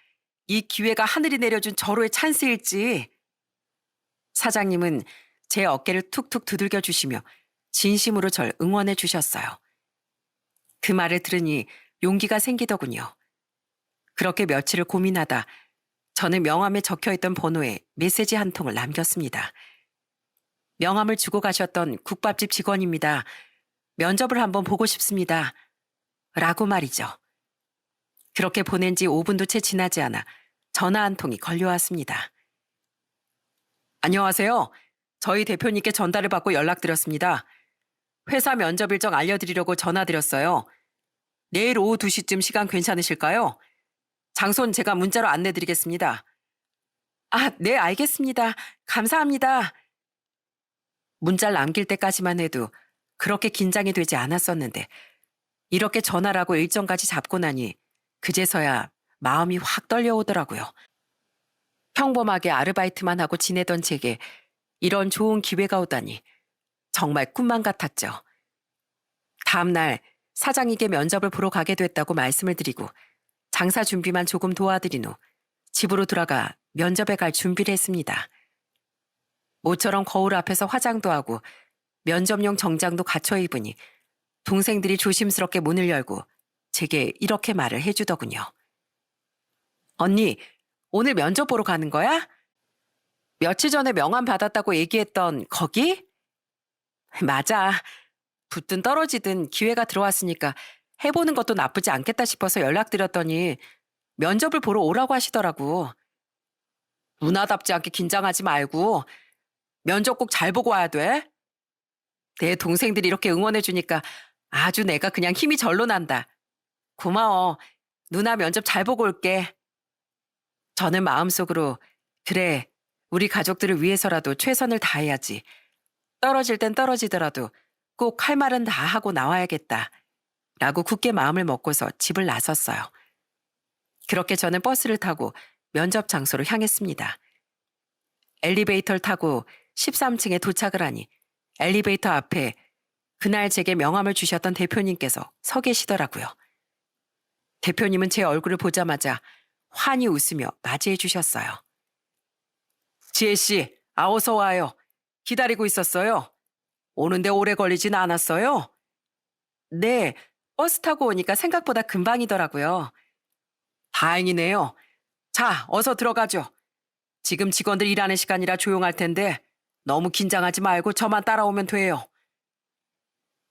이 기회가 하늘이 내려준 절호의 찬스일지. 사장님은 제 어깨를 툭툭 두들겨 주시며 진심으로 절 응원해 주셨어요. 그 말을 들으니 용기가 생기더군요. 그렇게 며칠을 고민하다 저는 명함에 적혀있던 번호에 메시지 한 통을 남겼습니다. 명함을 주고 가셨던 국밥집 직원입니다. 면접을 한번 보고 싶습니다. 라고 말이죠. 그렇게 보낸 지 5분도 채 지나지 않아 전화 한 통이 걸려왔습니다. 안녕하세요. 저희 대표님께 전달을 받고 연락드렸습니다. 회사 면접 일정 알려드리려고 전화드렸어요. 내일 오후 2시쯤 시간 괜찮으실까요? 장소는 제가 문자로 안내드리겠습니다. 아, 네, 알겠습니다. 감사합니다. 문자를 남길 때까지만 해도 그렇게 긴장이 되지 않았었는데 이렇게 전화를 하고 일정까지 잡고 나니 그제서야 마음이 확 떨려오더라고요. 평범하게 아르바이트만 하고 지내던 제게 이런 좋은 기회가 오다니 정말 꿈만 같았죠. 다음 날 사장님께 면접을 보러 가게 됐다고 말씀을 드리고 장사 준비만 조금 도와드린 후 집으로 돌아가 면접에 갈 준비를 했습니다. 모처럼 거울 앞에서 화장도 하고 면접용 정장도 갖춰 입으니 동생들이 조심스럽게 문을 열고 제게 이렇게 말을 해주더군요. 언니, 오늘 면접 보러 가는 거야? 며칠 전에 명함 받았다고 얘기했던 거기? 맞아. 붙든 떨어지든 기회가 들어왔으니까 해보는 것도 나쁘지 않겠다 싶어서 연락드렸더니 면접을 보러 오라고 하시더라고. 누나답지 않게 긴장하지 말고 면접 꼭 잘 보고 와야 돼. 내 동생들이 이렇게 응원해주니까 아주 내가 그냥 힘이 절로 난다. 고마워. 누나 면접 잘 보고 올게. 저는 마음속으로 그래, 우리 가족들을 위해서라도 최선을 다해야지. 떨어질 땐 떨어지더라도 꼭 할 말은 다 하고 나와야겠다. 라고 굳게 마음을 먹고서 집을 나섰어요. 그렇게 저는 버스를 타고 면접 장소로 향했습니다. 엘리베이터를 타고 13층에 도착을 하니 엘리베이터 앞에 그날 제게 명함을 주셨던 대표님께서 서 계시더라고요. 대표님은 제 얼굴을 보자마자 환히 웃으며 맞이해 주셨어요. 지혜 씨, 어서 와요. 기다리고 있었어요. 오는데 오래 걸리진 않았어요? 네, 버스 타고 오니까 생각보다 금방이더라고요. 다행이네요. 자, 어서 들어가죠. 지금 직원들 일하는 시간이라 조용할 텐데 너무 긴장하지 말고 저만 따라오면 돼요.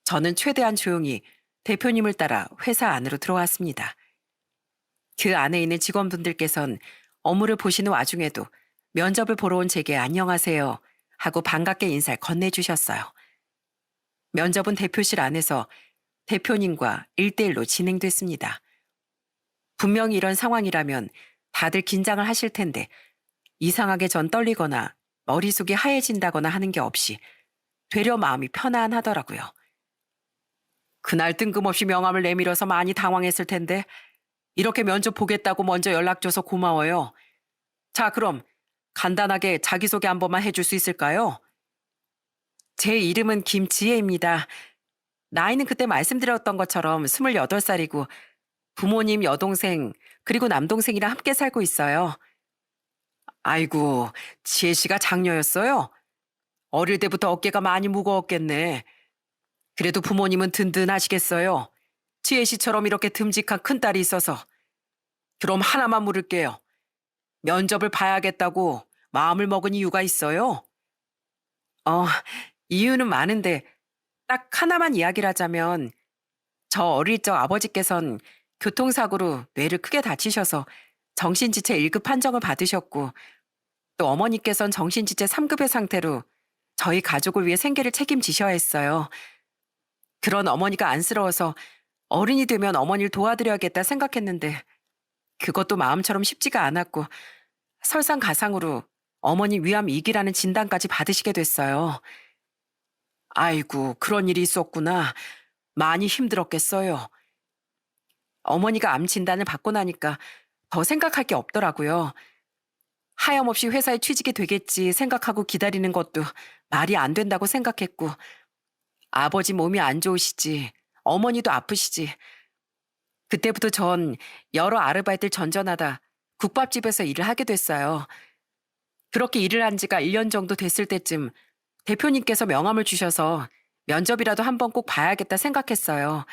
저는 최대한 조용히 대표님을 따라 회사 안으로 들어왔습니다. 그 안에 있는 직원분들께선 업무를 보시는 와중에도 면접을 보러 온 제게 안녕하세요 하고 반갑게 인사를 건네주셨어요. 면접은 대표실 안에서 대표님과 1대1로 진행됐습니다. 분명히 이런 상황이라면 다들 긴장을 하실 텐데 이상하게 전 떨리거나 머릿속이 하얘진다거나 하는 게 없이 되려 마음이 편안하더라고요. 그날 뜬금없이 명함을 내밀어서 많이 당황했을 텐데 이렇게 면접 보겠다고 먼저 연락줘서 고마워요. 자, 그럼 간단하게 자기소개 한 번만 해줄 수 있을까요? 제 이름은 김지혜입니다. 나이는 그때 말씀드렸던 것처럼 28살이고 부모님, 여동생, 그리고 남동생이랑 함께 살고 있어요. 아이고, 지혜 씨가 장녀였어요? 어릴 때부터 어깨가 많이 무거웠겠네. 그래도 부모님은 든든하시겠어요. 지혜 씨처럼 이렇게 듬직한 큰딸이 있어서. 그럼 하나만 물을게요. 면접을 봐야겠다고 마음을 먹은 이유가 있어요? 어, 이유는 많은데 딱 하나만 이야기를 하자면 저 어릴 적 아버지께선 교통사고로 뇌를 크게 다치셔서 정신지체 1급 판정을 받으셨고 또 어머니께선 정신지체 3급의 상태로 저희 가족을 위해 생계를 책임지셔야 했어요. 그런 어머니가 안쓰러워서 어른이 되면 어머니를 도와드려야겠다 생각했는데 그것도 마음처럼 쉽지가 않았고 설상가상으로 어머니 위암 2기라는 진단까지 받으시게 됐어요. 아이고, 그런 일이 있었구나. 많이 힘들었겠어요. 어머니가 암 진단을 받고 나니까 더 생각할 게 없더라고요. 하염없이 회사에 취직이 되겠지 생각하고 기다리는 것도 말이 안 된다고 생각했고 아버지 몸이 안 좋으시지 어머니도 아프시지 그때부터 전 여러 아르바이트를 전전하다 국밥집에서 일을 하게 됐어요. 그렇게 일을 한 지가 1년 정도 됐을 때쯤 대표님께서 명함을 주셔서 면접이라도 한번 꼭 봐야겠다 생각했어요.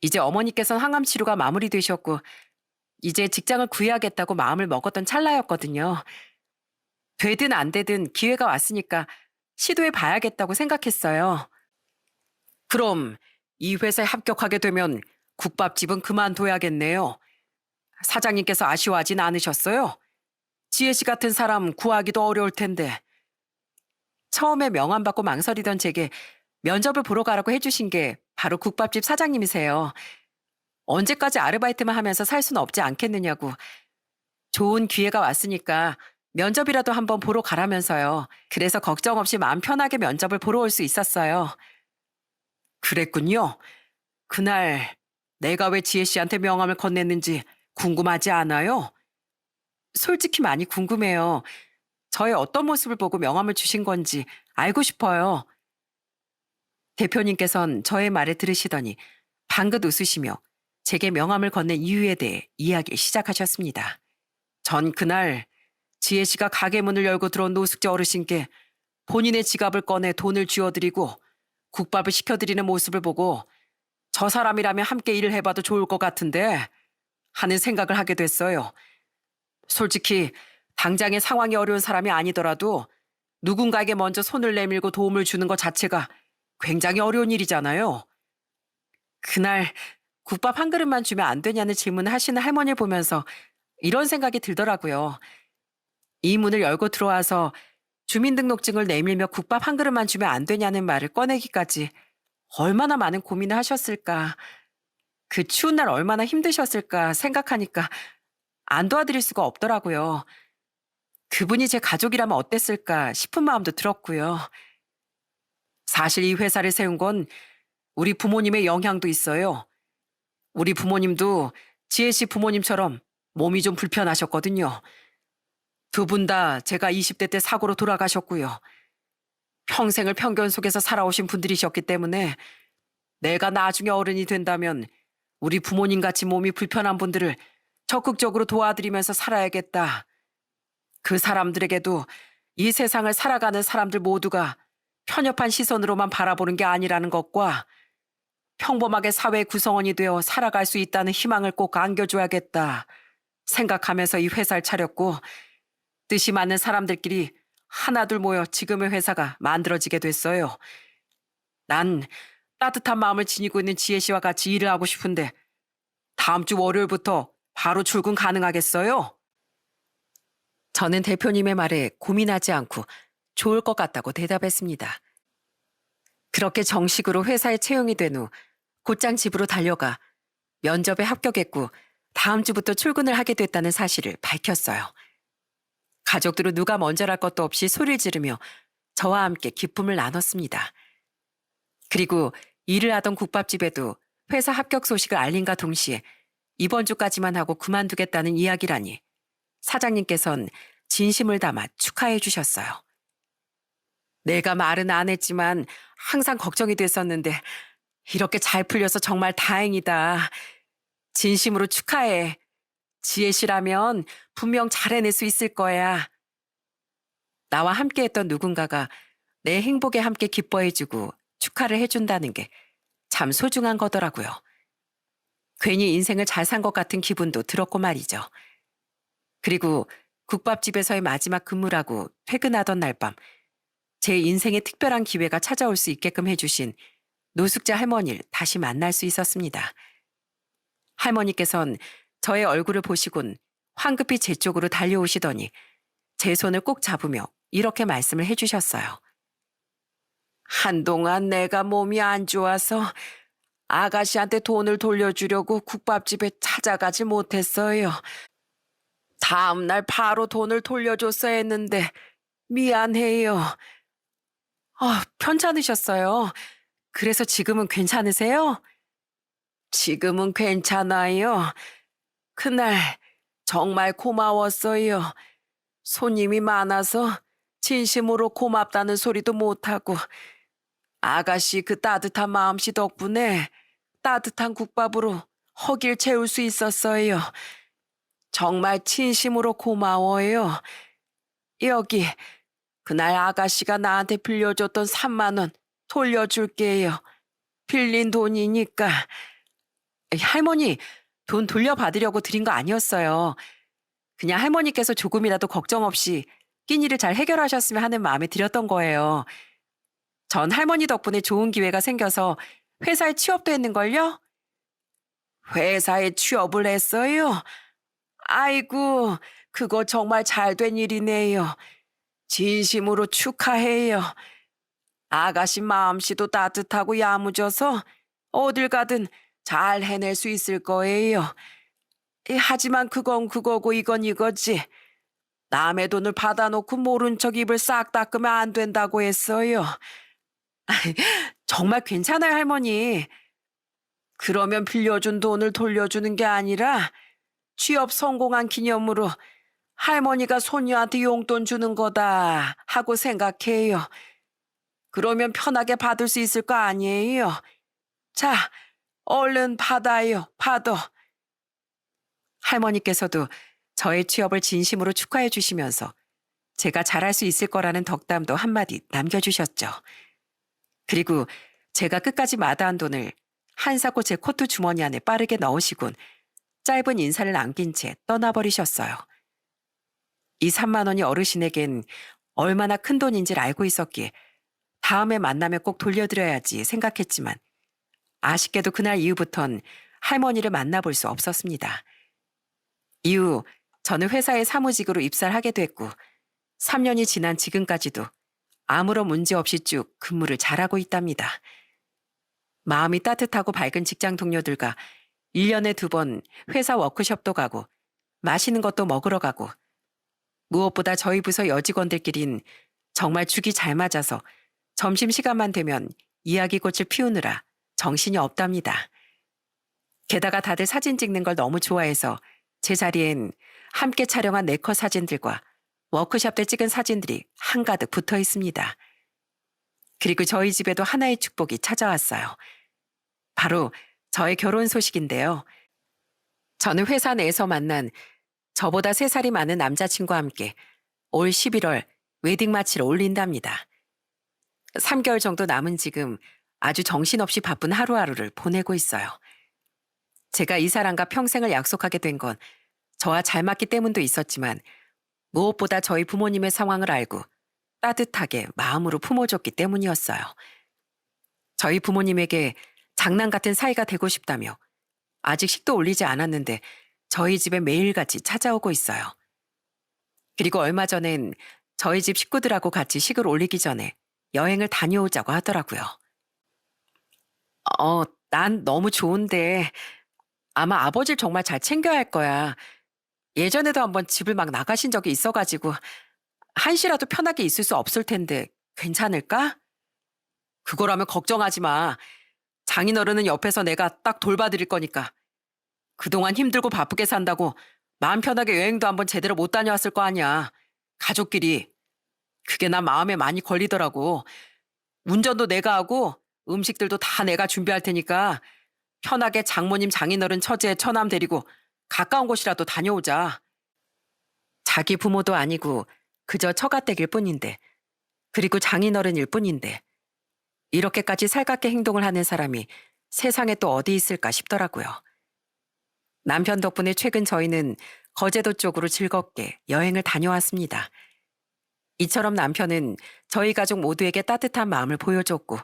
이제 어머니께서는 항암 치료가 마무리되셨고 이제 직장을 구해야겠다고 마음을 먹었던 찰나였거든요. 되든 안 되든 기회가 왔으니까 시도해 봐야겠다고 생각했어요. 그럼 이 회사에 합격하게 되면 국밥집은 그만둬야겠네요. 사장님께서 아쉬워하진 않으셨어요? 지혜 씨 같은 사람 구하기도 어려울 텐데. 처음에 명함 받고 망설이던 제게 면접을 보러 가라고 해주신 게 바로 국밥집 사장님이세요. 언제까지 아르바이트만 하면서 살 수는 없지 않겠느냐고. 좋은 기회가 왔으니까 면접이라도 한번 보러 가라면서요. 그래서 걱정 없이 마음 편하게 면접을 보러 올 수 있었어요. 그랬군요. 그날 내가 왜 지혜 씨한테 명함을 건넸는지 궁금하지 않아요? 솔직히 많이 궁금해요. 저의 어떤 모습을 보고 명함을 주신 건지 알고 싶어요. 대표님께선 저의 말을 들으시더니 방긋 웃으시며 제게 명함을 건넨 이유에 대해 이야기 시작하셨습니다. 전 그날 지혜 씨가 가게 문을 열고 들어온 노숙자 어르신께 본인의 지갑을 꺼내 돈을 쥐어드리고 국밥을 시켜드리는 모습을 보고 저 사람이라면 함께 일을 해봐도 좋을 것 같은데 하는 생각을 하게 됐어요. 솔직히 당장의 상황이 어려운 사람이 아니더라도 누군가에게 먼저 손을 내밀고 도움을 주는 것 자체가 굉장히 어려운 일이잖아요. 그날 국밥 한 그릇만 주면 안 되냐는 질문을 하시는 할머니를 보면서 이런 생각이 들더라고요. 이 문을 열고 들어와서 주민등록증을 내밀며 국밥 한 그릇만 주면 안 되냐는 말을 꺼내기까지 얼마나 많은 고민을 하셨을까. 그 추운 날 얼마나 힘드셨을까 생각하니까 안 도와드릴 수가 없더라고요. 그분이 제 가족이라면 어땠을까 싶은 마음도 들었고요. 사실 이 회사를 세운 건 우리 부모님의 영향도 있어요. 우리 부모님도 지혜 씨 부모님처럼 몸이 좀 불편하셨거든요. 두 분 다 제가 20대 때 사고로 돌아가셨고요. 평생을 편견 속에서 살아오신 분들이셨기 때문에 내가 나중에 어른이 된다면 우리 부모님 같이 몸이 불편한 분들을 적극적으로 도와드리면서 살아야겠다. 그 사람들에게도 이 세상을 살아가는 사람들 모두가 편협한 시선으로만 바라보는 게 아니라는 것과 평범하게 사회 구성원이 되어 살아갈 수 있다는 희망을 꼭 안겨줘야겠다 생각하면서 이 회사를 차렸고, 뜻이 맞는 사람들끼리 하나둘 모여 지금의 회사가 만들어지게 됐어요. 난 따뜻한 마음을 지니고 있는 지혜 씨와 같이 일을 하고 싶은데 다음 주 월요일부터 바로 출근 가능하겠어요? 저는 대표님의 말에 고민하지 않고 좋을 것 같다고 대답했습니다. 그렇게 정식으로 회사에 채용이 된 후 곧장 집으로 달려가 면접에 합격했고 다음 주부터 출근을 하게 됐다는 사실을 밝혔어요. 가족들은 누가 먼저랄 것도 없이 소리를 지르며 저와 함께 기쁨을 나눴습니다. 그리고 일을 하던 국밥집에도 회사 합격 소식을 알린과 동시에 이번 주까지만 하고 그만두겠다는 이야기라니 사장님께선 진심을 담아 축하해 주셨어요. 내가 말은 안 했지만 항상 걱정이 됐었는데 이렇게 잘 풀려서 정말 다행이다. 진심으로 축하해. 지혜 씨라면 분명 잘 해낼 수 있을 거야. 나와 함께 했던 누군가가 내 행복에 함께 기뻐해주고 축하를 해준다는 게 참 소중한 거더라고요. 괜히 인생을 잘 산 것 같은 기분도 들었고 말이죠. 그리고 국밥집에서의 마지막 근무라고 퇴근하던 날 밤, 제 인생에 특별한 기회가 찾아올 수 있게끔 해주신 노숙자 할머니를 다시 만날 수 있었습니다. 할머니께선 저의 얼굴을 보시곤 황급히 제 쪽으로 달려오시더니 제 손을 꼭 잡으며 이렇게 말씀을 해주셨어요. 한동안 내가 몸이 안 좋아서 아가씨한테 돈을 돌려주려고 국밥집에 찾아가지 못했어요. 다음 날 바로 돈을 돌려줬어야 했는데 미안해요. 편찮으셨어요. 그래서 지금은 괜찮으세요? 지금은 괜찮아요. 그날 정말 고마웠어요. 손님이 많아서 진심으로 고맙다는 소리도 못하고 아가씨 그 따뜻한 마음씨 덕분에 따뜻한 국밥으로 허기를 채울 수 있었어요. 정말 진심으로 고마워요. 여기 그날 아가씨가 나한테 빌려줬던 3만 원 돌려줄게요. 빌린 돈이니까. 할머니, 돈 돌려받으려고 드린 거 아니었어요. 그냥 할머니께서 조금이라도 걱정 없이 끼니를 잘 해결하셨으면 하는 마음에 드렸던 거예요. 전 할머니 덕분에 좋은 기회가 생겨서 회사에 취업도 했는걸요? 회사에 취업을 했어요? 아이고, 그거 정말 잘된 일이네요. 진심으로 축하해요. 아가씨 마음씨도 따뜻하고 야무져서 어딜 가든 잘 해낼 수 있을 거예요. 하지만 그건 그거고 이건 이거지. 남의 돈을 받아놓고 모른 척 입을 싹 닦으면 안 된다고 했어요. 정말 괜찮아요, 할머니. 그러면 빌려준 돈을 돌려주는 게 아니라 취업 성공한 기념으로 할머니가 손녀한테 용돈 주는 거다 하고 생각해요. 그러면 편하게 받을 수 있을 거 아니에요. 자, 얼른 받아요, 받아. 할머니께서도 저의 취업을 진심으로 축하해 주시면서 제가 잘할 수 있을 거라는 덕담도 한마디 남겨주셨죠. 그리고 제가 끝까지 마다한 돈을 한사코 제 코트 주머니 안에 빠르게 넣으시곤 짧은 인사를 남긴 채 떠나버리셨어요. 이 3만 원이 어르신에겐 얼마나 큰 돈인지를 알고 있었기에 다음에 만나면 꼭 돌려드려야지 생각했지만 아쉽게도 그날 이후부턴 할머니를 만나볼 수 없었습니다. 이후 저는 회사에 사무직으로 입사를 하게 됐고 3년이 지난 지금까지도 아무런 문제 없이 쭉 근무를 잘하고 있답니다. 마음이 따뜻하고 밝은 직장 동료들과 1년에 2번 회사 워크숍도 가고 맛있는 것도 먹으러 가고 무엇보다 저희 부서 여직원들끼린 정말 죽이 잘 맞아서 점심시간만 되면 이야기꽃을 피우느라 정신이 없답니다. 게다가 다들 사진 찍는 걸 너무 좋아해서 제 자리엔 함께 촬영한 네컷 사진들과 워크숍 때 찍은 사진들이 한가득 붙어 있습니다. 그리고 저희 집에도 하나의 축복이 찾아왔어요. 바로 저의 결혼 소식인데요. 저는 회사 내에서 만난 저보다 3살이 많은 남자친구와 함께 올 11월 웨딩 마치를 올린답니다. 3개월 정도 남은 지금 아주 정신없이 바쁜 하루하루를 보내고 있어요. 제가 이 사람과 평생을 약속하게 된 건 저와 잘 맞기 때문도 있었지만 무엇보다 저희 부모님의 상황을 알고 따뜻하게 마음으로 품어줬기 때문이었어요. 저희 부모님에게 장난 같은 사이가 되고 싶다며 아직 식도 올리지 않았는데 저희 집에 매일같이 찾아오고 있어요. 그리고 얼마 전엔 저희 집 식구들하고 같이 식을 올리기 전에 여행을 다녀오자고 하더라고요. 난 너무 좋은데 아마 아버지를 정말 잘 챙겨야 할 거야. 예전에도 한번 집을 막 나가신 적이 있어가지고 한시라도 편하게 있을 수 없을 텐데 괜찮을까? 그거라면 걱정하지 마. 장인어른은 옆에서 내가 딱 돌봐드릴 거니까. 그동안 힘들고 바쁘게 산다고 마음 편하게 여행도 한번 제대로 못 다녀왔을 거 아니야. 가족끼리. 그게 난 마음에 많이 걸리더라고. 운전도 내가 하고 음식들도 다 내가 준비할 테니까 편하게 장모님 장인어른 처제 처남 데리고 가까운 곳이라도 다녀오자. 자기 부모도 아니고 그저 처가댁일 뿐인데, 그리고 장인어른일 뿐인데 이렇게까지 살갑게 행동을 하는 사람이 세상에 또 어디 있을까 싶더라고요. 남편 덕분에 최근 저희는 거제도 쪽으로 즐겁게 여행을 다녀왔습니다. 이처럼 남편은 저희 가족 모두에게 따뜻한 마음을 보여줬고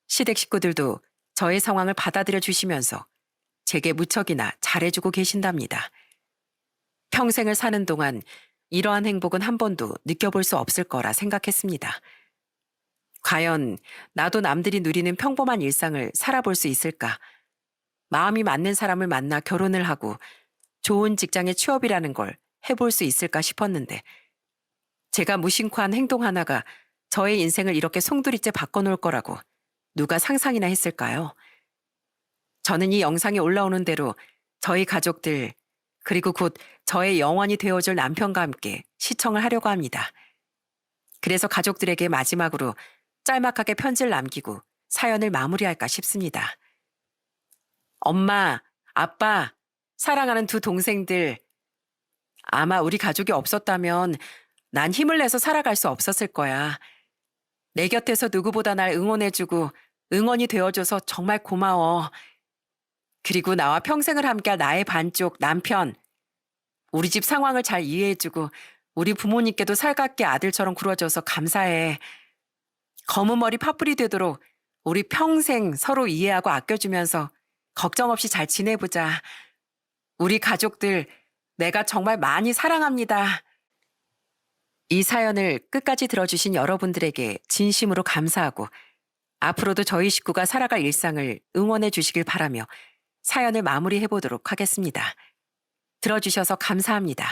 시댁 식구들도 저의 상황을 받아들여 주시면서 제게 무척이나 잘해주고 계신답니다. 평생을 사는 동안 이러한 행복은 한 번도 느껴볼 수 없을 거라 생각했습니다. 과연 나도 남들이 누리는 평범한 일상을 살아볼 수 있을까? 마음이 맞는 사람을 만나 결혼을 하고 좋은 직장에 취업이라는 걸 해볼 수 있을까 싶었는데 제가 무심코 한 행동 하나가 저의 인생을 이렇게 송두리째 바꿔놓을 거라고 누가 상상이나 했을까요? 저는 이 영상이 올라오는 대로 저희 가족들 그리고 곧 저의 영원히 되어줄 남편과 함께 시청을 하려고 합니다. 그래서 가족들에게 마지막으로 짤막하게 편지를 남기고 사연을 마무리할까 싶습니다. 엄마, 아빠, 사랑하는 2 동생들. 아마 우리 가족이 없었다면 난 힘을 내서 살아갈 수 없었을 거야. 내 곁에서 누구보다 날 응원해주고 응원이 되어줘서 정말 고마워. 그리고 나와 평생을 함께할 나의 반쪽 남편. 우리 집 상황을 잘 이해해주고 우리 부모님께도 살갑게 아들처럼 굴어줘서 감사해. 검은 머리 파뿌리 되도록 우리 평생 서로 이해하고 아껴주면서 걱정 없이 잘 지내보자. 우리 가족들 내가 정말 많이 사랑합니다. 이 사연을 끝까지 들어주신 여러분들에게 진심으로 감사하고 앞으로도 저희 식구가 살아갈 일상을 응원해 주시길 바라며 사연을 마무리해 보도록 하겠습니다. 들어주셔서 감사합니다.